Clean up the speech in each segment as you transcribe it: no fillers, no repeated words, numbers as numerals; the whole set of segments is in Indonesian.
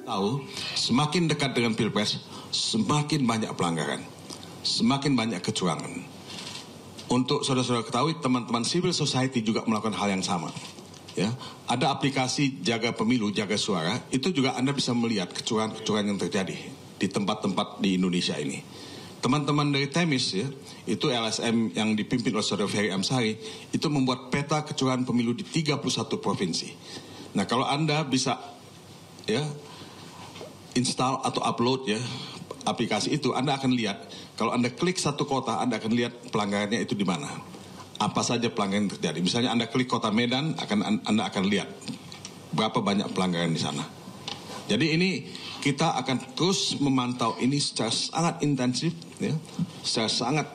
tahu, semakin dekat dengan Pilpres, semakin banyak pelanggaran, semakin banyak kecurangan. Untuk saudara-saudara ketahui, teman-teman civil society juga melakukan hal yang sama. Ya, ada aplikasi Jaga Pemilu, Jaga Suara, itu juga Anda bisa melihat kecurangan-kecurangan yang terjadi di tempat-tempat di Indonesia ini. Teman-teman dari Temis, ya, itu LSM yang dipimpin oleh Saudara Ferry Amsari, itu membuat peta kecurangan pemilu di 31 provinsi. Nah, kalau Anda bisa ya install atau upload ya aplikasi itu, Anda akan lihat, kalau Anda klik satu kota, Anda akan lihat pelanggarannya itu di mana. Apa saja pelanggaran yang terjadi. Misalnya Anda klik kota Medan, Anda akan lihat berapa banyak pelanggaran di sana. Jadi ini kita akan terus memantau ini secara sangat intensif, ya, secara sangat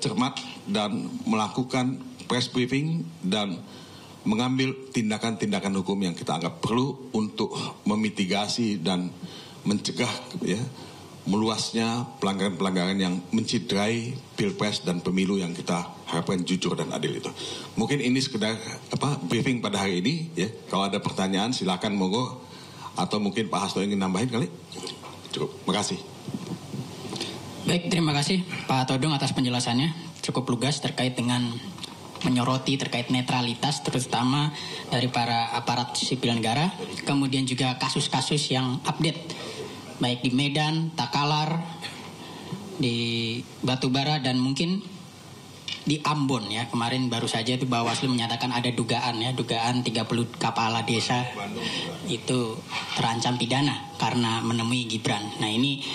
cermat, dan melakukan press briefing dan mengambil tindakan-tindakan hukum yang kita anggap perlu untuk memitigasi dan mencegah ya meluasnya pelanggaran-pelanggaran yang menciderai Pilpres dan pemilu yang kita harapkan jujur dan adil itu. Mungkin ini sekedar briefing pada hari ini ya. Kalau ada pertanyaan silakan monggo, atau mungkin Pak Hasto ingin nambahin kali. Cukup. Makasih. Baik, terima kasih Pak Todong atas penjelasannya. Cukup lugas terkait dengan menyoroti terkait netralitas terutama dari para aparat sipil negara, kemudian juga kasus-kasus yang update baik di Medan, Takalar, di Batubara, dan mungkin di Ambon ya. Kemarin baru saja itu Bawaslu menyatakan ada dugaan 30 kepala desa itu terancam pidana karena menemui Gibran. Nah, ini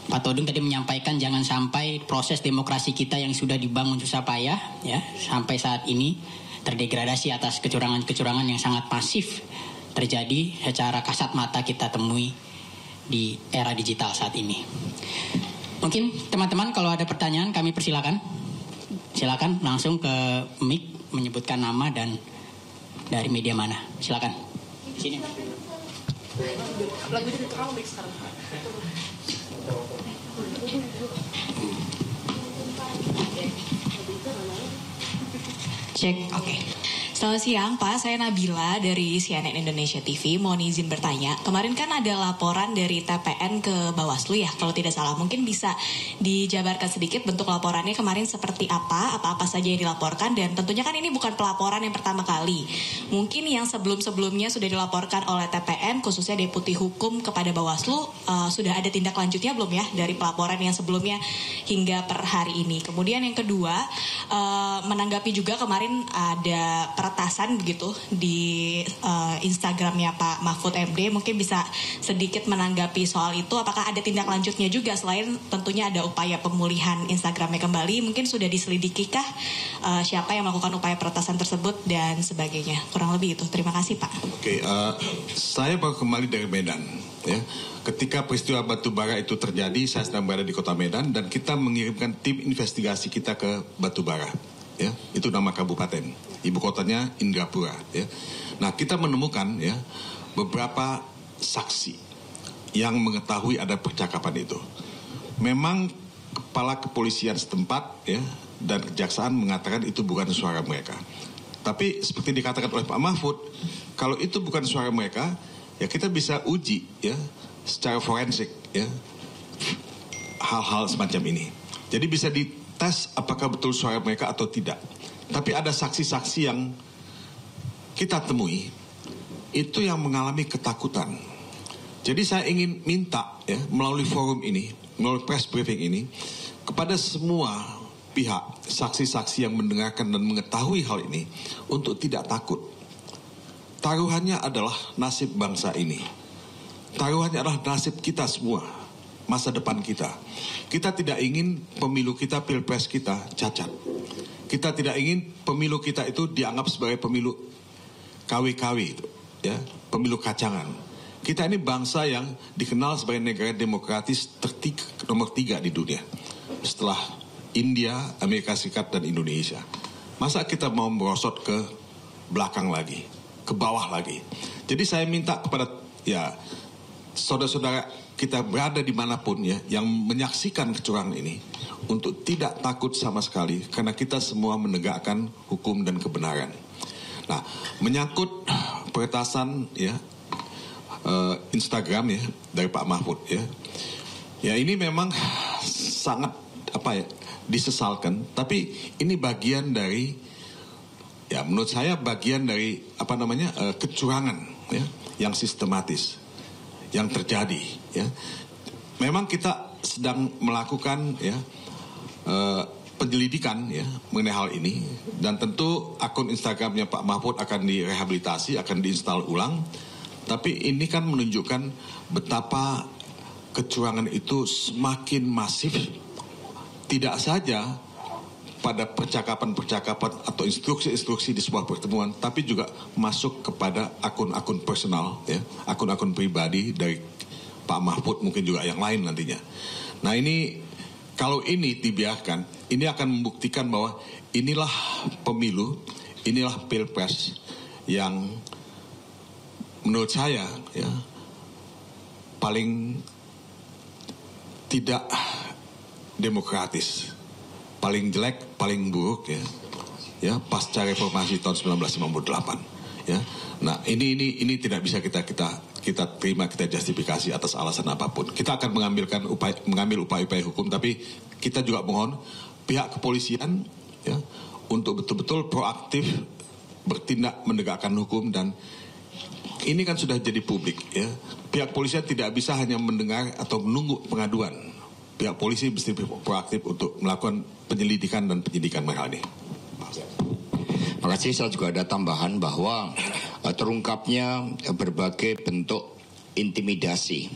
Pak Todung tadi menyampaikan jangan sampai proses demokrasi kita yang sudah dibangun susah payah ya sampai saat ini terdegradasi atas kecurangan-kecurangan yang sangat masif terjadi secara kasat mata kita temui di era digital saat ini. Mungkin teman-teman kalau ada pertanyaan kami persilakan. Silakan langsung ke mic menyebutkan nama dan dari media mana. Silakan. Di sini. Cek, oke. Selamat siang Pak, saya Nabila dari CNN Indonesia TV. Mohon izin bertanya, kemarin kan ada laporan dari TPN ke Bawaslu ya, kalau tidak salah. Mungkin bisa dijabarkan sedikit bentuk laporannya kemarin seperti apa saja yang dilaporkan. Dan tentunya kan ini bukan pelaporan yang pertama kali. Mungkin yang sebelum-sebelumnya sudah dilaporkan oleh TPN, khususnya Deputi Hukum kepada Bawaslu, sudah ada tindak lanjutnya belum ya dari pelaporan yang sebelumnya hingga per hari ini. Kemudian yang kedua, menanggapi juga kemarin ada peretasan begitu di Instagramnya Pak Mahfud MD, mungkin bisa sedikit menanggapi soal itu. Apakah ada tindak lanjutnya juga selain tentunya ada upaya pemulihan Instagramnya kembali? Mungkin sudah diselidikikah siapa yang melakukan upaya peretasan tersebut dan sebagainya? Kurang lebih itu. Terima kasih Pak. Oke, saya baru kembali dari Medan. Ya, ketika peristiwa Batubara itu terjadi, saya sedang berada di kota Medan dan kita mengirimkan tim investigasi kita ke Batubara. Ya, itu nama kabupaten, ibu kotanya Indrapura. Ya, nah kita menemukan ya beberapa saksi yang mengetahui ada percakapan itu. Memang kepala kepolisian setempat ya dan kejaksaan mengatakan itu bukan suara mereka. Tapi seperti dikatakan oleh Pak Mahfud, kalau itu bukan suara mereka, ya kita bisa uji ya secara forensik ya hal-hal semacam ini. Jadi bisa dites apakah betul suara mereka atau tidak. Tapi ada saksi-saksi yang kita temui itu yang mengalami ketakutan. Jadi saya ingin minta ya melalui forum ini, melalui press briefing ini kepada semua pihak, saksi-saksi yang mendengarkan dan mengetahui hal ini untuk tidak takut. Taruhannya adalah nasib bangsa ini. Taruhannya adalah nasib kita semua, masa depan kita. Kita tidak ingin pemilu kita, pilpres kita cacat. Kita tidak ingin pemilu kita itu dianggap sebagai pemilu KW-KW itu, ya, pemilu kacangan. Kita ini bangsa yang dikenal sebagai negara demokratis nomor 3 di dunia. Setelah India, Amerika Serikat, dan Indonesia. Masa kita mau merosot ke belakang lagi, ke bawah lagi. Jadi saya minta kepada ya saudara-saudara kita berada dimanapun ya yang menyaksikan kecurangan ini untuk tidak takut sama sekali karena kita semua menegakkan hukum dan kebenaran. Nah, menyangkut peretasan ya Instagram ya dari Pak Mahfud ya. Ya ini memang sangat disesalkan, tapi ini bagian dari menurut saya bagian dari kecurangan ya yang sistematis yang terjadi ya. Memang kita sedang melakukan penyelidikan ya mengenai hal ini, dan tentu akun Instagramnya Pak Mahfud akan direhabilitasi, akan diinstal ulang. Tapi ini kan menunjukkan betapa kecurangan itu semakin masif, tidak saja pada percakapan-percakapan atau instruksi-instruksi di sebuah pertemuan, tapi juga masuk kepada akun-akun personal ya, akun-akun pribadi dari Pak Mahfud, mungkin juga yang lain nantinya. Nah ini, kalau ini dibiarkan, ini akan membuktikan bahwa inilah pemilu, inilah pilpres yang menurut saya ya paling tidak demokratis, paling jelek, paling buruk ya pasca reformasi tahun 1998 ya. Nah ini tidak bisa kita terima, kita justifikasi atas alasan apapun. Kita akan mengambil upaya-upaya hukum, tapi kita juga mohon pihak kepolisian ya untuk betul-betul proaktif bertindak menegakkan hukum. Dan ini kan sudah jadi publik ya. Pihak polisian tidak bisa hanya mendengar atau menunggu pengaduan. Pihak polisi mesti proaktif untuk melakukan penyelidikan dan penyidikan hal ini. Terima kasih. Saya juga ada tambahan bahwa terungkapnya berbagai bentuk intimidasi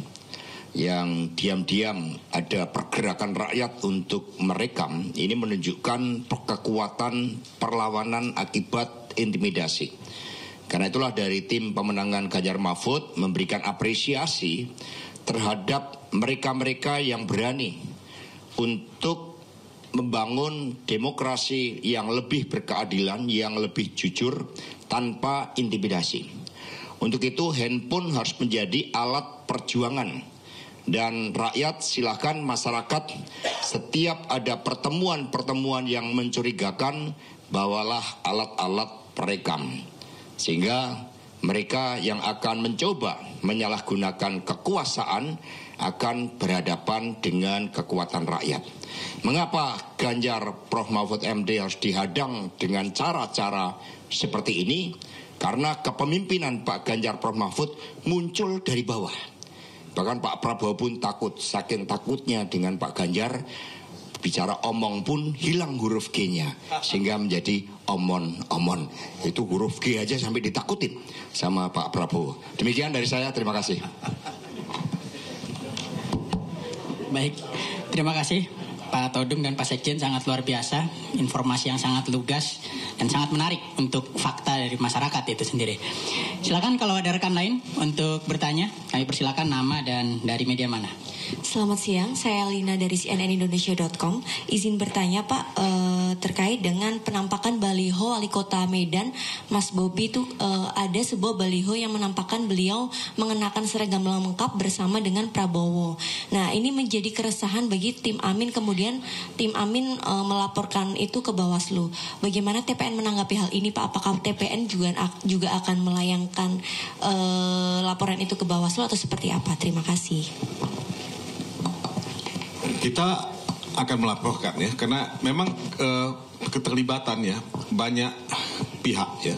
yang diam-diam ada pergerakan rakyat untuk merekam. Ini menunjukkan kekuatan perlawanan akibat intimidasi. Karena itulah dari tim pemenangan Ganjar Mahfud memberikan apresiasi terhadap mereka-mereka yang berani untuk membangun demokrasi yang lebih berkeadilan, yang lebih jujur, tanpa intimidasi. Untuk itu handphone harus menjadi alat perjuangan. Dan rakyat, silakan masyarakat, setiap ada pertemuan-pertemuan yang mencurigakan, bawalah alat-alat perekam. Sehingga mereka yang akan mencoba menyalahgunakan kekuasaan akan berhadapan dengan kekuatan rakyat. Mengapa Ganjar Prof. Mahfud MD harus dihadang dengan cara-cara seperti ini? Karena kepemimpinan Pak Ganjar Prof. Mahfud muncul dari bawah. Bahkan Pak Prabowo pun takut, saking takutnya dengan Pak Ganjar, bicara omong pun hilang huruf G-nya, sehingga menjadi omon-omon. Itu huruf G aja sampai ditakutin sama Pak Prabowo. Demikian dari saya, terima kasih. Baik, terima kasih Pak Todung dan Pak Sekjen, sangat luar biasa. Informasi yang sangat lugas dan sangat menarik untuk fakta dari masyarakat itu sendiri. Silakan kalau ada rekan lain untuk bertanya, kami persilakan nama dan dari media mana. Selamat siang, saya Lina dari cnnindonesia.com. Izin bertanya Pak, terkait dengan penampakan baliho Wali Kota Medan, Mas Bobi itu ada sebuah baliho yang menampakkan beliau mengenakan seragam lengkap bersama dengan Prabowo. Nah ini menjadi keresahan bagi tim Amin, kemudian tim Amin melaporkan itu ke Bawaslu. Bagaimana TPN menanggapi hal ini Pak? Apakah TPN juga akan melayangkan laporan itu ke Bawaslu atau seperti apa? Terima kasih. Kita akan melaporkan ya, karena memang keterlibatan ya banyak pihak ya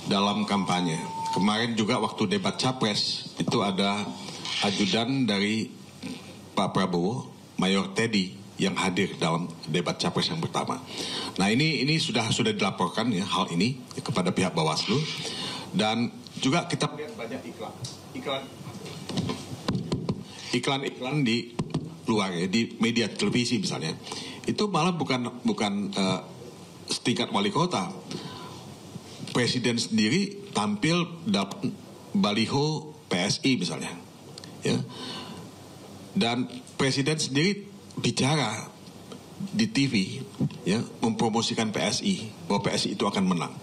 dalam kampanye. Kemarin juga waktu debat capres itu ada ajudan dari Pak Prabowo, Mayor Teddy, yang hadir dalam debat capres yang pertama. Nah ini sudah dilaporkan ya hal ini kepada pihak Bawaslu, dan juga kita lihat banyak iklan di luar ya, di media televisi misalnya, itu malah bukan setingkat wali kota. Presiden sendiri tampil dalam baliho PSI misalnya ya, dan presiden sendiri bicara di TV ya, mempromosikan PSI, bahwa PSI itu akan menang.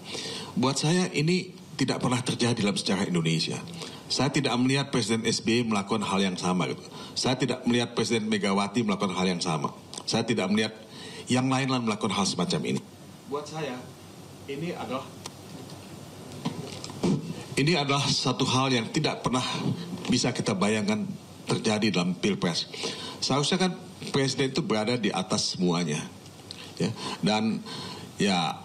Buat saya ini tidak pernah terjadi dalam sejarah Indonesia. Saya tidak melihat Presiden SBY melakukan hal yang sama gitu. Saya tidak melihat Presiden Megawati melakukan hal yang sama. Saya tidak melihat yang lain melakukan hal semacam ini. Buat saya ini adalah satu hal yang tidak pernah bisa kita bayangkan terjadi dalam Pilpres. Seharusnya kan presiden itu berada di atas semuanya, ya. Dan ya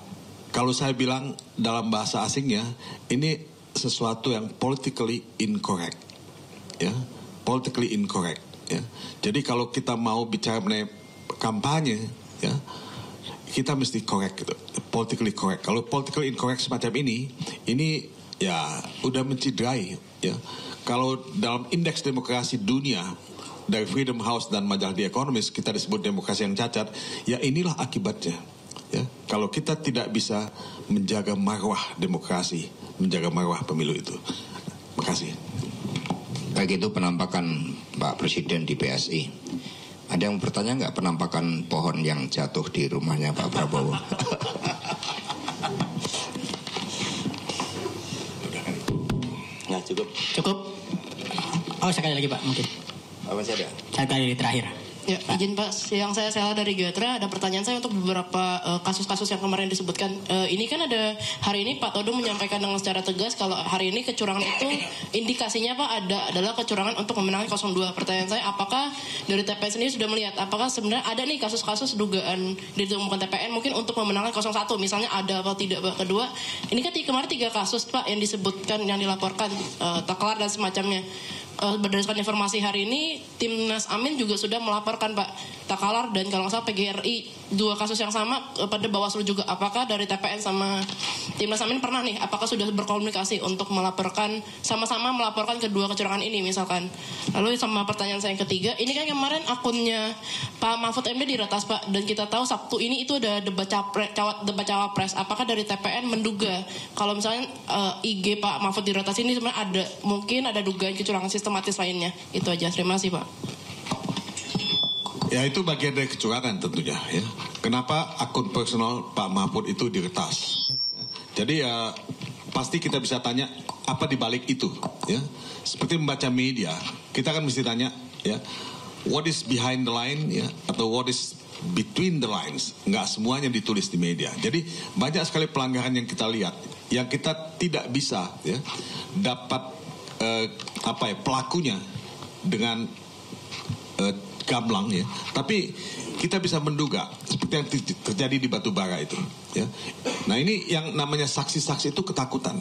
kalau saya bilang dalam bahasa asingnya, ini sesuatu yang politically incorrect, ya, politically incorrect, ya. Jadi kalau kita mau bicara mengenai kampanye, ya, kita mesti correct gitu, politically correct. Kalau politically incorrect semacam ini ya udah menciderai, ya. Kalau dalam indeks demokrasi dunia dari Freedom House dan majalah The Economist kita disebut demokrasi yang cacat, ya inilah akibatnya. Ya, kalau kita tidak bisa menjaga marwah demokrasi, menjaga marwah pemilu itu. Terima kasih. Baik, itu penampakan Pak Presiden di PSI. Ada yang bertanya nggak penampakan pohon yang jatuh di rumahnya Pak Prabowo? Nah, cukup. Oh, sekali lagi Pak, mungkin. Masih ada? Sekali terakhir. Ya, izin Pak, yang saya Sela dari Gatra, ada pertanyaan saya untuk beberapa kasus-kasus yang kemarin disebutkan. Ini kan ada, hari ini Pak Todung menyampaikan dengan secara tegas kalau hari ini kecurangan itu indikasinya Pak adalah kecurangan untuk memenangkan 02. Pertanyaan saya, apakah dari TPN sendiri sudah melihat, apakah sebenarnya ada nih kasus-kasus dugaan ditemukan TPN mungkin untuk memenangkan 01, misalnya ada atau tidak Pak? Kedua, ini kan kemarin 3 kasus Pak yang disebutkan, yang dilaporkan, taklar dan semacamnya. Berdasarkan informasi hari ini, Timnas Amin juga sudah melaporkan Pak Takalar dan kalau nggak salah PGRI 2 kasus yang sama pada Bawaslu juga. Apakah dari TPN sama Timnas Amin pernah nih, apakah sudah berkomunikasi untuk melaporkan, sama-sama melaporkan kedua kecurangan ini misalkan? Lalu sama pertanyaan saya yang ketiga, ini kan kemarin akunnya Pak Mahfud MD diretas Pak, dan kita tahu Sabtu ini itu ada debat cawapres. Apakah dari TPN menduga kalau misalnya IG Pak Mahfud diretas ini sebenarnya mungkin ada dugaan kecurangan sistematis lainnya? Itu aja, terima kasih Pak. Ya, itu bagian dari kecurangan tentunya, ya. Kenapa akun personal Pak Mahfud itu diretas? Jadi ya pasti kita bisa tanya apa di balik itu, ya. Seperti membaca media, kita kan mesti tanya, ya, what is behind the line, ya, atau what is between the lines. Nggak semuanya ditulis di media. Jadi banyak sekali pelanggaran yang kita lihat, yang kita tidak bisa, ya, dapat pelakunya dengan gamblang, ya. Tapi kita bisa menduga seperti yang terjadi di Batubara itu, ya. Nah, ini yang namanya saksi-saksi itu ketakutan,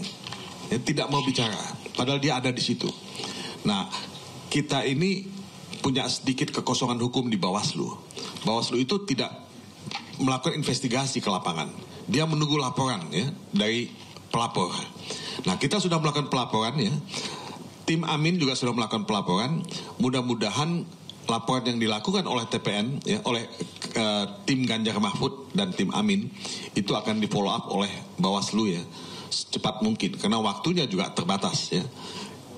ya, tidak mau bicara padahal dia ada di situ. Nah, kita ini punya sedikit kekosongan hukum di Bawaslu. Bawaslu itu tidak melakukan investigasi ke lapangan. Dia menunggu laporan, ya, dari pelapor. Nah, kita sudah melakukan pelaporan, ya. Tim Amin juga sudah melakukan pelaporan. Mudah-mudahan laporan yang dilakukan oleh TPN, ya, oleh tim Ganjar Mahfud dan tim Amin itu akan di follow up oleh Bawaslu, ya, secepat mungkin karena waktunya juga terbatas, ya.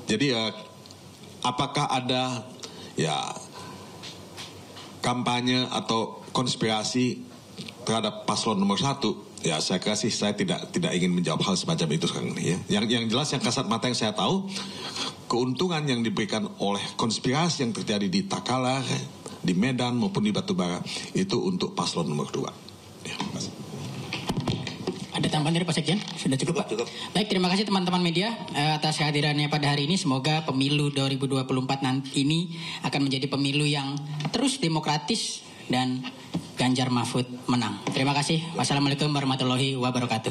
Jadi apakah ada, ya, kampanye atau konspirasi terhadap paslon nomor 1? Ya, saya kira sih saya tidak ingin menjawab hal semacam itu sekarang ini, ya. Yang jelas, yang kasat mata yang saya tahu, keuntungan yang diberikan oleh konspirasi yang terjadi di Takalar, di Medan maupun di Batubara itu untuk paslon nomor 2. Ya, terima kasih. Ada tambahan dari Pak Sekjen? Sudah cukup Pak? Cukup. Baik, terima kasih teman-teman media atas kehadirannya pada hari ini. Semoga pemilu 2024 nanti ini akan menjadi pemilu yang terus demokratis dan Ganjar Mahfud menang. Terima kasih. Wassalamualaikum warahmatullahi wabarakatuh.